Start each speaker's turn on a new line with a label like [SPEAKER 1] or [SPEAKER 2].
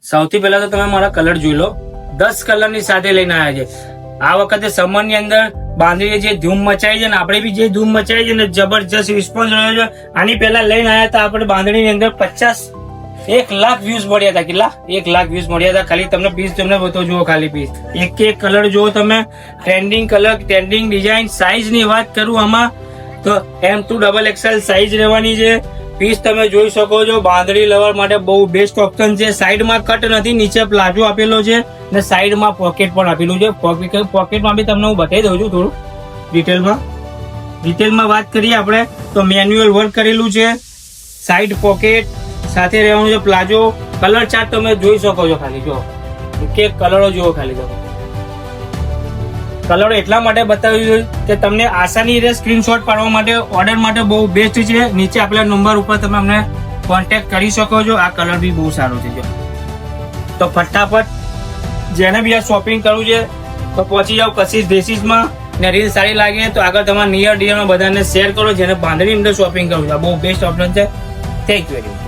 [SPEAKER 1] સૌથી પહેલા તો તમે મારા કલર જોઈ લો, 10 કલરની સાથે લઈને આવ્યા છે. આ વખતે સમરની અંદર બાંધણીએ જે ધૂમ મચાવી છે ને આપણે બી જે ધૂમ મચાવી છે ને જબરજસ્ત રિસ્પોન્સ રહ્યો છે. આની પહેલા લઈને આવ્યા હતા આપણે બાંધણીની અંદર 1 લાખ વ્યૂઝ મળ્યા હતા. કેટલા? 1 લાખ વ્યૂઝ મળ્યા હતા. ખાલી તમને પીસ તમને બતાવો, જુઓ ખાલી પીસ, એક કલર જુઓ તમે, trending colour, trending design. Size ની વાત કરું આમાં તો M2 XXL સાઈઝ રહેવાની છે. પીસ તમે જોઈ શકો છો, બાંધણી લવર માટે બહુ બેસ્ટ ઓપ્શન છે. સાઈડમાં કટ નથી, નીચે પ્લાઝો આપેલો છે ને સાઈડમાં પોકેટ પણ આપેલું છે. પોકેટમાં બી તમને હું બતાવી દઉં છું થોડું ડિટેલમાં વાત કરીએ આપણે તો મેન્યુઅલ વર્ક કરેલું છે. સાઈડ પોકેટ સાથે રહેવાનું છે, પ્લાઝો. કલર ચાર્ટ તમે જોઈ શકો છો, ખાલી જો કે કલરો જુઓ, ખાલી જો કલરો એટલા માટે બતાવ્યું કે તમને આસાની રહે સ્ક્રીનશોટ પાડવા માટે, ઓર્ડર માટે બહુ બેસ્ટ છે. નીચે આપેલા નંબર ઉપર તમે અમને કોન્ટેક્ટ કરી શકો છો. આ કલર બી બહુ સારો છે. જો તો ફટાફટ જેને બી આ શોપિંગ કરવું છે તો પહોંચી જાઓ કશિશ ડ્રેસીસમાં. ને રીલ સારી લાગે તો આગળ તમારા નિયર ડિયરમાં બધાને શેર કરો જેને બાંધણી અંદર શોપિંગ કરવું છે. આ બહુ બેસ્ટ ઓપ્શન છે. Thank you very much.